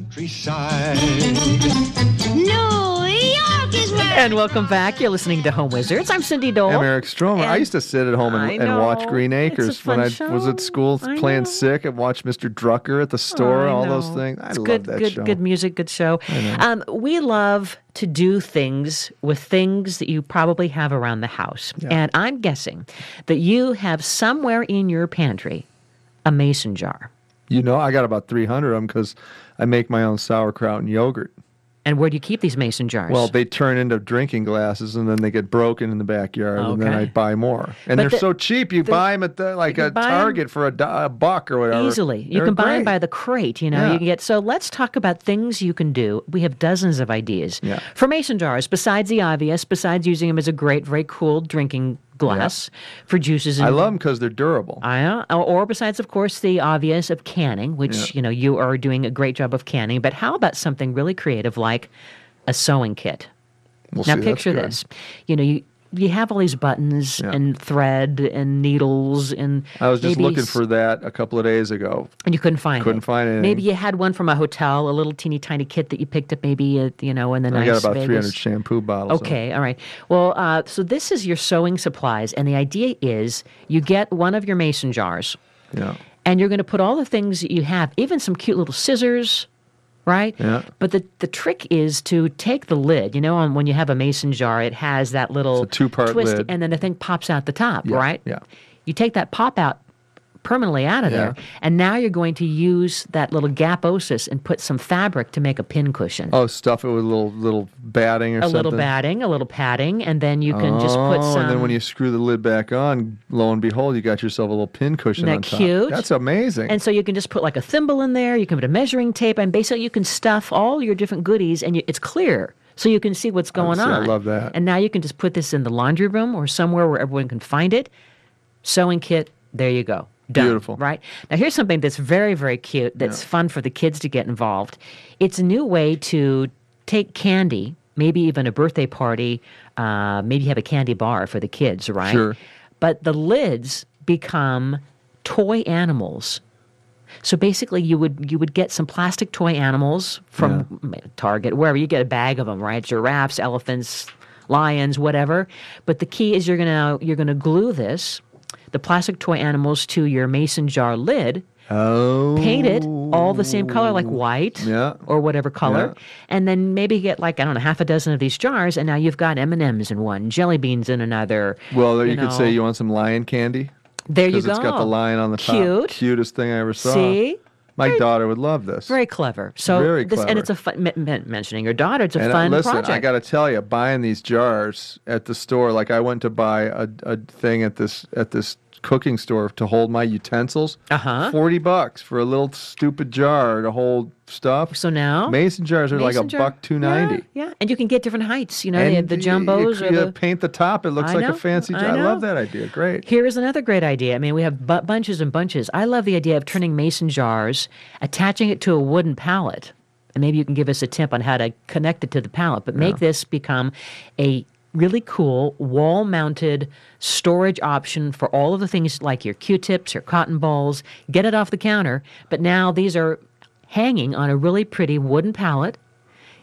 countryside. New York is where... And welcome back. You're listening to Home Wizards. I'm Cindy Dole. I'm Eric Stromer. I used to sit at home and watch Green Acres when I was at school playing sick and watch Mr. Drucker at the store, all those things. I love that show. Good music, good show. We love to do things with things that you probably have around the house. Yeah. And I'm guessing that you have somewhere in your pantry a mason jar. You know, I got about 300 of them because I make my own sauerkraut and yogurt. And where do you keep these mason jars? Well, they turn into drinking glasses, and then they get broken in the backyard, and then I buy more. And they're so cheap. You buy them at a Target for a buck or whatever. Easily. You can buy them by the crate. You know, you can get. So let's talk about things you can do. We have dozens of ideas for mason jars. Besides the obvious, besides using them as a great, very cool drinking glass for juices. And, I love them because they're durable. Or besides, of course, the obvious of canning, which, you know, you are doing a great job of canning. But how about something really creative like a sewing kit? Now, picture this. You know, you have all these buttons and thread and needles and I was just looking for that a couple of days ago. And you couldn't find it. Couldn't find anything. Maybe you had one from a hotel, a little teeny tiny kit that you picked up maybe at, you know, in the nice Vegas. I got about Vegas. 300 shampoo bottles. Okay, all right. Well, so this is your sewing supplies, and the idea is you get one of your mason jars. Yeah. And you're going to put all the things that you have, even some cute little scissors, right? Yeah. But the trick is to take the lid. You know, when you have a mason jar, it has that little two-part twist, lid. and then the thing pops out the top, right? Yeah. You take that pop out permanently out of there, and now you're going to use that little gaposis and put some fabric to make a pin cushion. Oh, stuff it with a little batting or something? A little batting, a little padding, and then you can just put some... and then when you screw the lid back on, lo and behold, you got yourself a little pin cushion on top. Isn't that cute? That's amazing. And so you can just put like a thimble in there, you can put a measuring tape, and basically you can stuff all your different goodies, and it's clear. So you can see what's going on. I love that. And now you can just put this in the laundry room or somewhere where everyone can find it. Sewing kit, there you go. Done, beautiful. Right? Now, here's something that's very, very cute that's fun for the kids to get involved. It's a new way to take candy, maybe even a birthday party, maybe have a candy bar for the kids, right? Sure. But the lids become toy animals. So basically, you would get some plastic toy animals from Target, wherever. You get a bag of them, right? Giraffes, elephants, lions, whatever. But the key is you're gonna glue the plastic toy animals to your mason jar lid. Oh. Paint it all the same color, like white or whatever color. Yeah. And then maybe get like, I don't know, half a dozen of these jars, and now you've got M&Ms in one, jelly beans in another. Well, you could say you want some lion candy. There you go. Because it's got the lion on the top. Cute. Cutest thing I ever saw. See? My daughter would love this. Very clever. So very clever. And it's a fun, mentioning your daughter, it's a fun listen, project. I got to tell you, buying these jars at the store, like I went to buy a thing at this cooking store to hold my utensils. $40 for a little stupid jar to hold stuff. So now mason jars are like $1.290. Yeah, and you can get different heights. You know, they have the jumbos. You paint the top. It looks like a fancy jar. I love that idea. Great. Here is another great idea. I mean, we have bunches and bunches. I love the idea of turning mason jars, attaching it to a wooden pallet. And maybe you can give us a tip on how to connect it to the pallet. But make this become a really cool wall-mounted storage option for all of the things like your Q-tips, your cotton balls. Get it off the counter. But now these are hanging on a really pretty wooden pallet.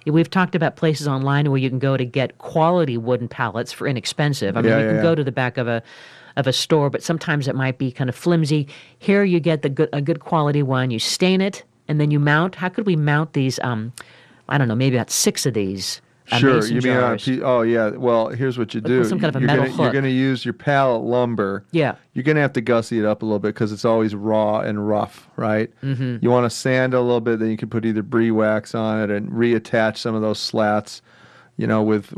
We've talked about places online where you can go to get quality wooden pallets for inexpensive. I mean, you can go to the back of a store, but sometimes it might be kind of flimsy. Here you get a good quality one. You stain it, and then you mount. How could we mount these? I don't know, maybe about 6 of these. Sure, you mean on a piece? Oh, yeah. Well, here's what you do. Some kind of a metal hook. You're going to use your pallet lumber. Yeah. You're going to have to gussy it up a little bit because it's always raw and rough, right? Mm-hmm. You want to sand it a little bit, then you can put either brie wax on it and reattach some of those slats, you know, with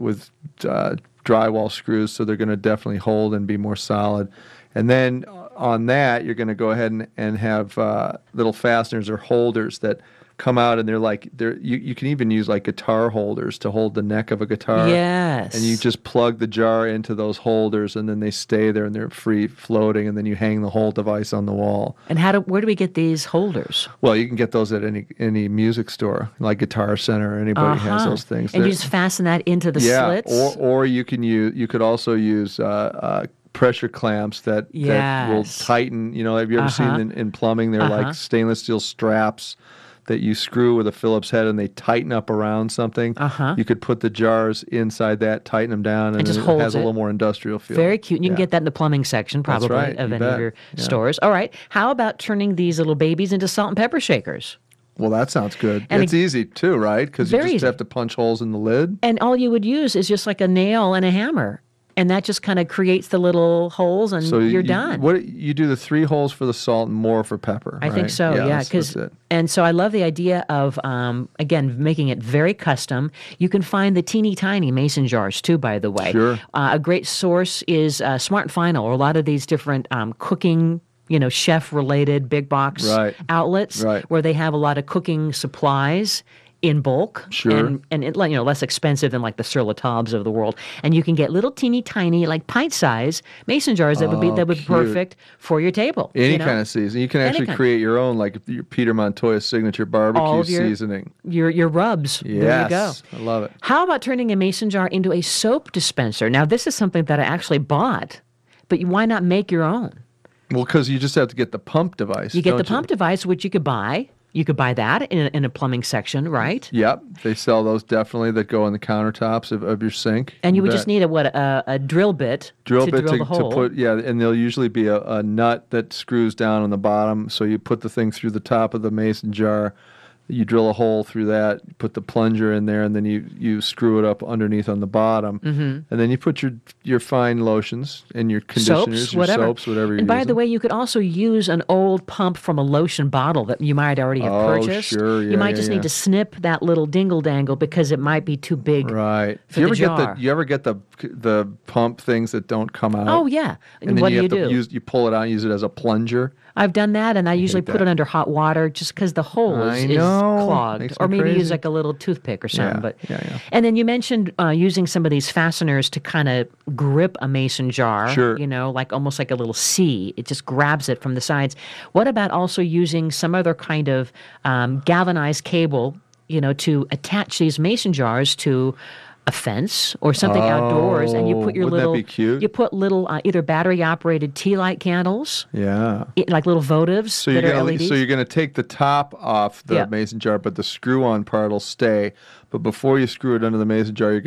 drywall screws, so they're going to definitely hold and be more solid. And then on that, you're going to go ahead and have little fasteners or holders that come out, and you can even use like guitar holders to hold the neck of a guitar. Yes. And you just plug the jar into those holders, and then they stay there and they're free floating, and then you hang the whole device on the wall. And where do we get these holders? Well, you can get those at any music store, like Guitar Center. Anybody has those things. And you just fasten that into the slits. Or you could also use pressure clamps that will tighten. You know, have you ever seen in plumbing? They're like stainless steel straps that you screw with a Phillips head and they tighten up around something. You could put the jars inside that, tighten them down, and just it holds has a little more industrial feel. Very cute. And you can get that in the plumbing section, probably, right. of You any of bet. your stores. All right. How about turning these little babies into salt and pepper shakers? Well, that sounds good. And it's easy too, right? Because you very just easy. have to punch holes in the lid. And all you would use is just like a nail and a hammer. And that just kind of creates the little holes, and you're done. What you do the 3 holes for the salt and more for pepper. I think so, yeah. That's it. And so I love the idea of, again, making it very custom. You can find the teeny tiny mason jars, too, by the way. Sure. A great source is Smart and Final, or a lot of these different cooking, chef-related big box outlets where they have a lot of cooking supplies in bulk, Sure. and it, less expensive than like the Sur La Tables of the world, and you can get little teeny tiny, like pint size mason jars that would be cute. perfect for your table. Any kind of seasoning. You can actually create your own, like your Peter Montoya signature barbecue seasoning. Your rubs. Yes, there you go. I love it. How about turning a mason jar into a soap dispenser? Now, this is something that I actually bought, but why not make your own? Well, because you just have to get the pump device. You get the pump device, which you could buy. You could buy that in a plumbing section, right? Yep, they sell those definitely that go on the countertops of your sink. And you would just need a drill bit to drill the hole. To put, and there'll usually be a nut that screws down on the bottom. So you put the thing through the top of the mason jar. You drill a hole through that, put the plunger in there, and then you screw it up underneath on the bottom. And then you put your fine lotions and your conditioners, soaps, whatever you're And by using. the way, you could also use an old pump from a lotion bottle that you might already have purchased. Sure, you might just need to snip that little dingle-dangle because it might be too big Right. for Do you the ever jar. you ever get the pump things that don't come out? Oh, yeah. And then what you do? you pull it out and use it as a plunger. I've done that, and I usually put it under hot water just because the hole is clogged. Makes Or me maybe use crazy. like a little toothpick or something. Yeah. And then you mentioned using some of these fasteners to kind of grip a mason jar. Sure. Like almost like a little C. It just grabs it from the sides. What about also using some other kind of galvanized cable, to attach these mason jars to a fence or something outdoors, and you put your wouldn't that little be cute? you put little either battery operated tea light candles, Yeah. like little votives So that you're are gonna LEDs. so you're gonna take the top off the mason jar, but the screw-on part will stay. But before you screw it under the mason jar, you're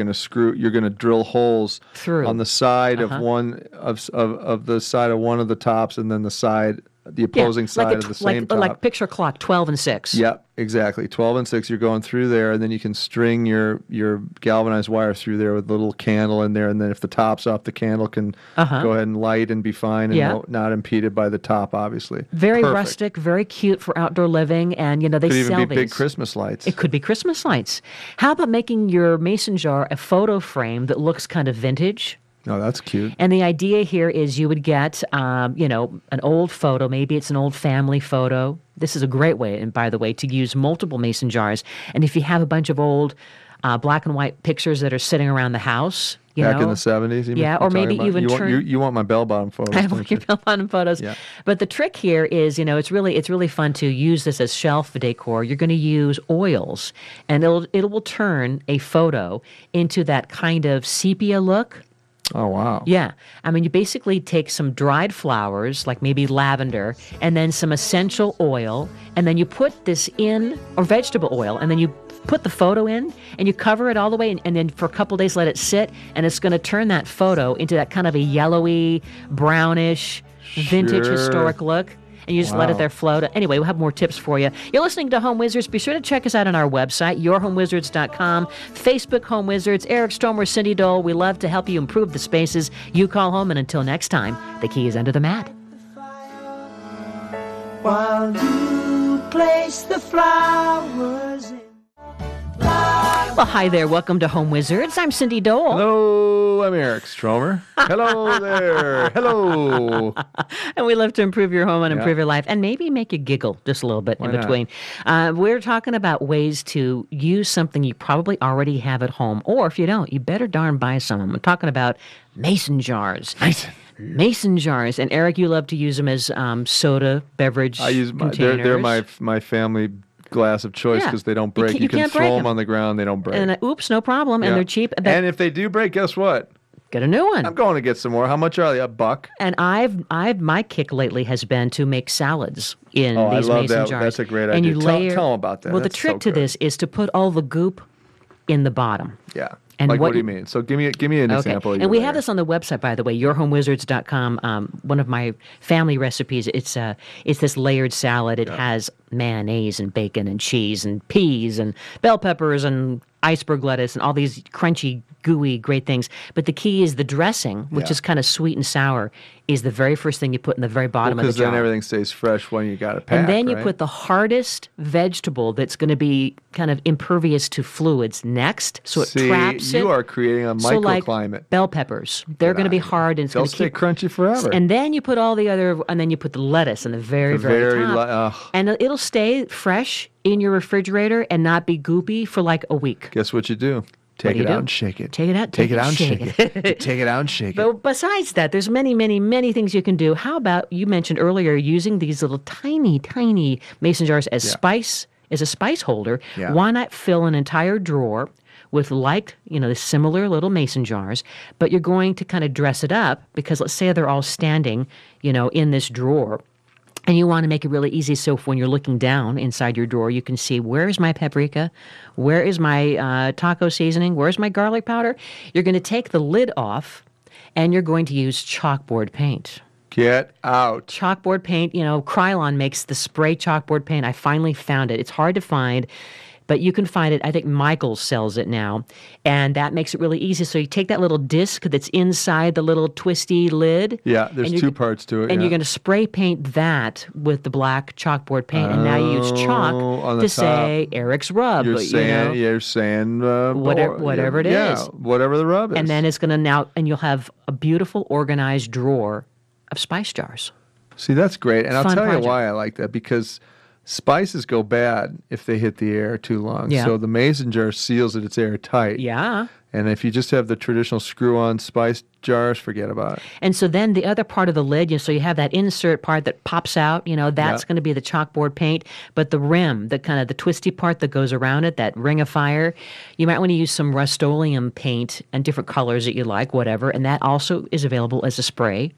gonna drill holes Through. on the side of one of the side of one of the tops, and then the opposing side of the same top. Like picture clock 12 and 6. Yep, exactly. 12 and 6, you're going through there, and then you can string your galvanized wire through there with a little candle in there, and then if the top's off, the candle can go ahead and light and be fine and not impeded by the top, obviously. Very Perfect. rustic, very cute for outdoor living, and they Could sell even be these. big Christmas lights. It could be Christmas lights. How about making your mason jar a photo frame that looks kind of vintage? Oh, that's cute. And the idea here is you would get, an old photo. Maybe it's an old family photo. This is a great way, and by the way, to use multiple mason jars. And if you have a bunch of old black and white pictures that are sitting around the house, Back in the 70s? or maybe even you want my bell-bottom photos, I don't want you? your bell-bottom photos. Yeah. But the trick here is, it's really fun to use this as shelf decor. You're going to use oils, and it will turn a photo into that kind of sepia look. Oh, wow. Yeah. I mean, you basically take some dried flowers, like maybe lavender, and then some essential oil, and then you put this in, or vegetable oil, and then you put the photo in, and you cover it all the way, and then for a couple days let it sit, and it's going to turn that photo into that kind of a yellowy, brownish, vintage, Sure. historic look. And you just let it there float. Anyway, we'll have more tips for you. You're listening to Home Wizards. Be sure to check us out on our website, yourhomewizards.com, Facebook Home Wizards, Eric Stromer, Cindy Dole. We love to help you improve the spaces you call home. And until next time, the key is under the mat. While you place the flowers in. Well, hi there. Welcome to Home Wizards. I'm Cindy Dole. Hello, I'm Eric Stromer. Hello there. Hello. And we love to improve your home and improve your life and maybe make you giggle just a little bit in between. We're talking about ways to use something you probably already have at home. Or if you don't, you better darn buy some. I'm talking about mason jars. Mason jars. And Eric, you love to use them as soda beverage I use containers. they're my family glass of choice because they don't break. You can can't throw break them them on the ground, they don't break. And oops, no problem. And they're cheap. And if they do break, guess what? Get a new one. I'm going to get some more. How much are they? $1? And my kick lately has been to make salads in Oh, these I love mason that. jars. That's a great And idea. you layer, tell them about that. Well, That's the trick so to good. this is to put all the goop in the bottom. Yeah. And what do you mean? So give me an example. Of and we your have layer. this on the website, by the way, yourhomewizards.com. One of my family recipes. It's this layered salad. It has mayonnaise and bacon and cheese and peas and bell peppers and iceberg lettuce and all these crunchy, gooey, great things. But the key is the dressing, which is kind of sweet and sour, is the very first thing you put in the very bottom of the jar. Because then everything stays fresh when you got it packed, and then you right? put the hardest vegetable that's going to be kind of impervious to fluids next, so it traps it. You are creating a So like microclimate. bell peppers, they're going to be hard and it's They'll going to stay keep crunchy forever. And then you put all the other, and then you put the lettuce in the very top, and it'll stay fresh in your refrigerator and not be goopy for like a week. Guess what you do? Take it out and shake it. Take it out, take it out and shake it. Take it out and shake it. But besides that, there's many, many, many things you can do. How about, you mentioned earlier, using these little tiny, tiny mason jars as a spice holder. Yeah. Why not fill an entire drawer with the similar little mason jars, but you're going to kind of dress it up because let's say they're all standing, in this drawer. And you want to make it really easy so when you're looking down inside your drawer, you can see, where is my paprika? Where is my taco seasoning? Where's my garlic powder? You're going to take the lid off, and you're going to use chalkboard paint. Get out. Chalkboard paint, Krylon makes the spray chalkboard paint. I finally found it. It's hard to find, but you can find it. I think Michaels sells it now, and that makes it really easy. So you take that little disc that's inside the little twisty lid. Yeah, there's two parts to it. And you're going to spray paint that with the black chalkboard paint, and now you use chalk to say Eric's Rub. You're saying whatever it is. Yeah, whatever the rub is. And then it's going to and you'll have a beautiful organized drawer of spice jars. See, that's great. And I'll tell project. you why I like that, because spices go bad if they hit the air too long. Yeah. So the mason jar seals it. It's airtight. Yeah. And if you just have the traditional screw-on spice jars, forget about it. And so then the other part of the lid, so you have that insert part that pops out, that's going to be the chalkboard paint. But the rim, the kind of the twisty part that goes around it, that ring of fire, you might want to use some Rust-Oleum paint and different colors that you like, whatever. And that also is available as a spray.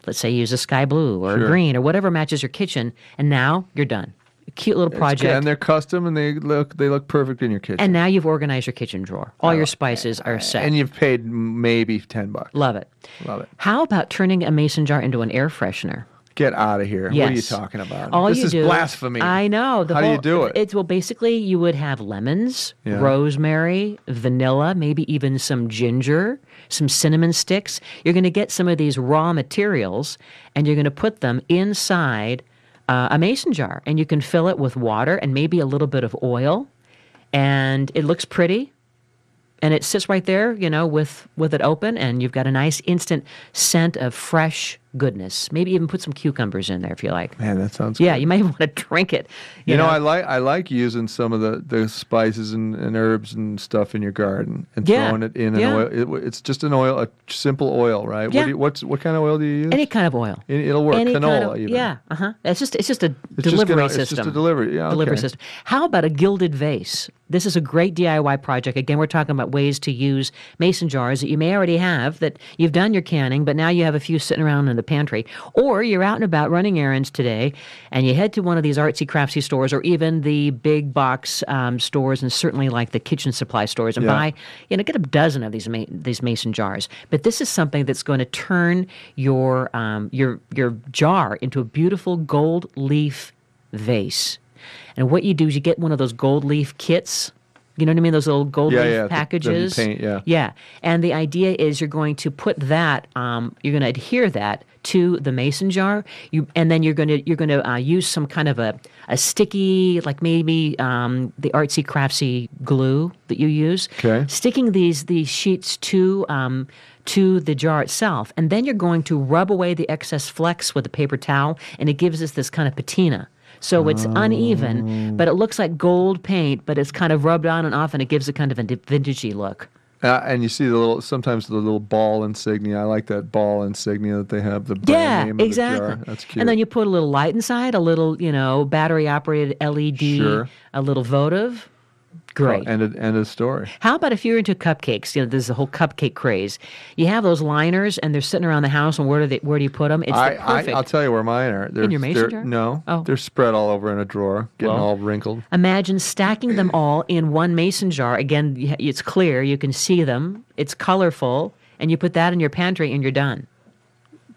Let's say you use a sky blue or green or whatever matches your kitchen. And now you're done. A cute little project. And they're custom, and they look perfect in your kitchen. And now you've organized your kitchen drawer. All your spices are set. And you've paid maybe $10. Love it. Love it. How about turning a mason jar into an air freshener? Get out of here. Yes. What are you talking about? All this you is do, blasphemy. I know. How do you do it? Basically, you would have lemons, rosemary, vanilla, maybe even some ginger, some cinnamon sticks. You're going to get some of these raw materials, and you're going to put them inside a mason jar. And you can fill it with water and maybe a little bit of oil. And it looks pretty. And it sits right there, with it open, and you've got a nice instant scent of fresh goodness. Maybe even put some cucumbers in there if you like. Man, that sounds Yeah, good. you might want to drink it. You know? I like using some of the spices and herbs and stuff in your garden and throwing it in an oil. It's just an oil, a simple oil, right? Yeah. What kind of oil do you use? Any kind of oil. It'll work. Any Canola kind of, even. Yeah, It's just a It's delivery It's system. just a delivery. Yeah, Delivery okay. system. How about a gilded vase? This is a great DIY project. Again, we're talking about ways to use mason jars that you may already have, that you've done your canning, but now you have a few sitting around in the pantry. Or you're out and about running errands today, and you head to one of these artsy craftsy stores, or even the big box stores, and certainly like the kitchen supply stores, and buy, get a dozen of these mason jars. But this is something that's going to turn your jar into a beautiful gold leaf vase. And what you do is you get one of those gold leaf kits. You know what I mean? Those little gold leaf packages. The paint, Yeah. And the idea is you're going to put that, you're going to adhere that to the mason jar. And then you're going to use some kind of a sticky, like maybe the artsy craftsy glue that you use. Okay. Sticking these sheets to the jar itself, and then you're going to rub away the excess flecks with a paper towel, and it gives us this kind of patina. So it's uneven, but it looks like gold paint, but it's kind of rubbed on and off, and it gives a kind of a vintagey look. And you see sometimes the little ball insignia. I like that ball insignia that they have, the brand name of exactly. the jar. That's cute. And then you put a little light inside, a little, battery-operated LED, Sure. a little votive. Great. End of story. How about if you're into cupcakes? There's the whole cupcake craze. You have those liners, and they're sitting around the house, and where do you put them? It's the perfect. I'll tell you where mine are. In your mason jar? No. Oh. They're spread all over in a drawer, getting all wrinkled. Imagine stacking them all in one mason jar. Again, it's clear. You can see them. It's colorful. And you put that in your pantry, and you're done.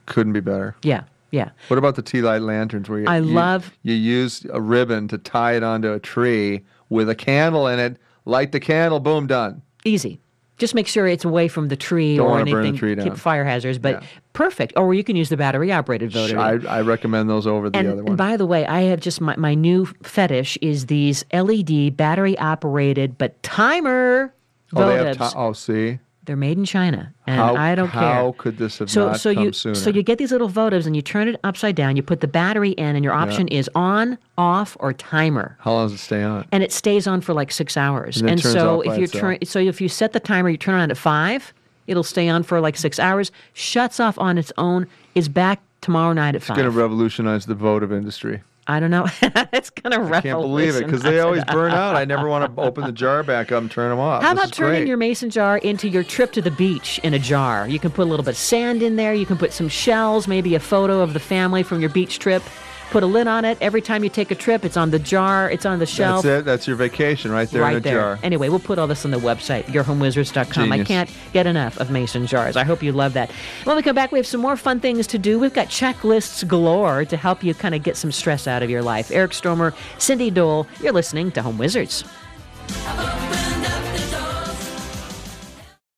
Couldn't be better. Yeah. Yeah. What about the tea light lanterns where you use a ribbon to tie it onto a tree with a candle in it, light the candle, boom, done. Easy. Just make sure it's away from the tree Don't or wanna anything. burn the tree down. Keep fire hazards, but perfect. Or you can use the battery-operated votary. I recommend those over the other one. And by the way, I have just my new fetish is these LED battery-operated but timer votives. See? They're made in China, and I don't care. How could this have not come sooner? So you get these little votives, and you turn it upside down. You put the battery in, and your option is on, off, or timer. How long does it stay on? And it stays on for like 6 hours. And then turns so off by itself. if you set the timer, you turn it on at 5. It'll stay on for like 6 hours. Shuts off on its own. Is back tomorrow night at 5. It's going to revolutionize the votive industry. I don't know. It's going to revolutionize. I can't believe it because they always burn out. I never want to open the jar back up and turn them off. How about turning your mason jar into your trip to the beach in a jar? You can put a little bit of sand in there. You can put some shells, maybe a photo of the family from your beach trip. Put a lid on it. Every time you take a trip, it's on the jar. It's on the shelf. That's it. That's your vacation right there in a jar. Anyway, we'll put all this on the website, yourhomewizards.com. I can't get enough of mason jars. I hope you love that. When we come back, we have some more fun things to do. We've got checklists galore to help you kind of get some stress out of your life. Eric Stromer, Cindy Dole, you're listening to Home Wizards.